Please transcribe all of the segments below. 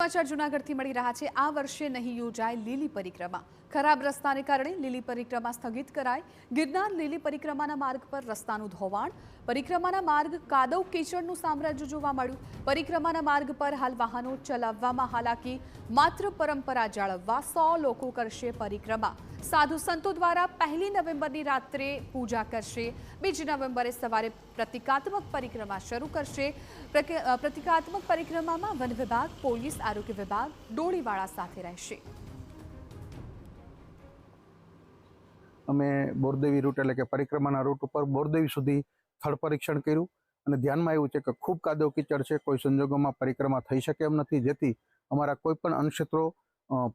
સમાચાર જૂનાગઢથી મળી રહ્યા છે। આ વર્ષે નહીં યોજાય લીલી પરિક્રમા। ખરાબ રસ્તાને કારણે લીલી પરિક્રમા સ્થગિત કરાઈ। ગિરનાર લીલી પરિક્રમાના માર્ગ પર રસ્તાનું ધોવાણ, પરિક્રમાના માર્ગ કાદવ કીચડનું સામ્રાજ્ય જોવા મળ્યું। પરિક્રમાના માર્ગ પર હાલ વાહનો ચલાવવામાં હાલાકી। માત્ર પરંપરા જાળવવા 100 લોકો કરશે પરિક્રમા। સાધુ સંતો દ્વારા 1 નવેમ્બરની રાત્રે પૂજા કરશે। 2 નવેમ્બરે સવારે પ્રતિકાત્મક પરિક્રમા શરૂ કરશે। પ્રતિકાત્મક પરિક્રમામાં વન વિભાગ, પોલીસ, આરોગ્ય વિભાગ, ડોળીવાળા સાથે રહેશે। અમે બોરદેવી રૂટ એટલે કે પરિક્રમાના રૂટ ઉપર બોરદેવી સુધી સ્થળ પરીક્ષણ કર્યું અને ધ્યાનમાં આવ્યું છે કે ખૂબ કાદવ કીચડ છે, કોઈ સંજોગોમાં પરિક્રમા થઈ શકે એમ નથી, જેથી અમારા કોઈ પણ અનક્ષેત્રો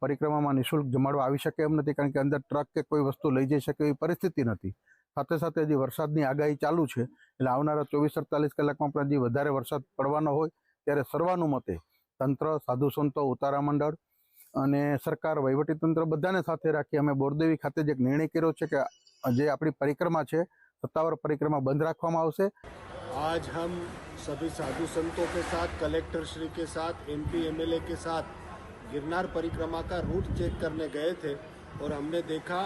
પરિક્રમામાં નિઃશુલ્ક જમાડવા આવી શકે એમ નથી, કારણ કે અંદર ટ્રક કે કોઈ વસ્તુ લઈ જઈ શકે એવી પરિસ્થિતિ નથી। સાથે સાથે હજી વરસાદની આગાહી ચાલુ છે, એટલે આવનારા 24-48 કલાકમાં પણ હજી વધારે વરસાદ પડવાનો હોય ત્યારે સર્વાનુમતે તંત્ર, સાધુ સંતો, ઉતારા મંડળ અને સરકાર, વહીવટીતંત્ર બધાને સાથે રાખી અમે બોરદેવી ખાતે જ એક નિર્ણય કર્યો છે કે જે આપણી પરિક્રમા છે સત્તાવાર પરિક્રમા બંધ રાખવામાં આવશે। आज हम सभी साधु संतों के साथ, कलेक्टर श्री के साथ, MP MLA के साथ गिरनार परिक्रमा का रूट चेक करने गए थे और हमने देखा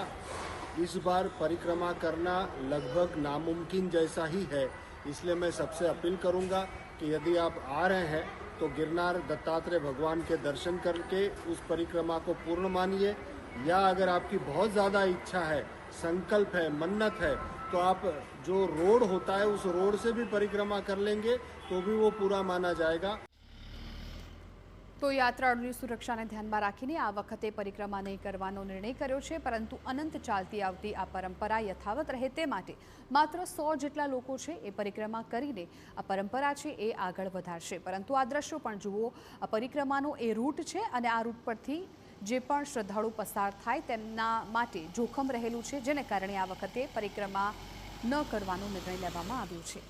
इस बार परिक्रमा करना लगभग नामुमकिन जैसा ही है। इसलिए मैं सबसे अपील करूंगा कि यदि आप आ रहे हैं तो गिरनार दत्तात्रेय भगवान के दर्शन करके उस परिक्रमा को पूर्ण मानिए, या अगर आपकी बहुत ज़्यादा इच्छा है, संकल्प है, मन्नत है, तो आप जो रोड होता है उस रोड से भी परिक्रमा कर लेंगे तो भी वो पूरा माना जाएगा। तो યાત્રાળુઓની સુરક્ષાને ધ્યાનમાં રાખીને આ વખતે પરિક્રમા નહીં કરવાનો નિર્ણય કર્યો છે, પરંતુ અનંત ચાલતી આવતી આ પરંપરા યથાવત રહે તે માટે માત્ર 100 જેટલા લોકો છે એ પરિક્રમા કરીને આ પરંપરા છે એ આગળ વધારશે। પરંતુ આ દ્રશ્યો પણ જુઓ, આ પરિક્રમાનો એ રૂટ છે અને આ રૂટ પરથી જે પણ શ્રદ્ધાળુ પસાર થાય તેમના માટે જોખમ રહેલું છે, જેને કારણે આ વખતે પરિક્રમા ન કરવાનો નિર્ણય લેવામાં આવ્યો છે।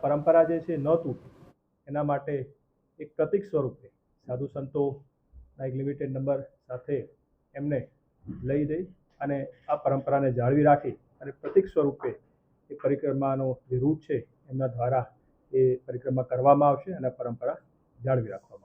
પરંપરા જે છે ન તૂટે એના માટે એક પ્રતિક સ્વરૂપે સાધુ સંતોના એક લિમિટેડ નંબર સાથે એમને લઈ જઈ અને આ પરંપરાને જાળવી રાખી અને પ્રતિક સ્વરૂપે એ પરિક્રમાનો જે રૂટ છે એમના દ્વારા એ પરિક્રમા કરવામાં આવશે અને પરંપરા જાળવી રાખવામાં આવશે।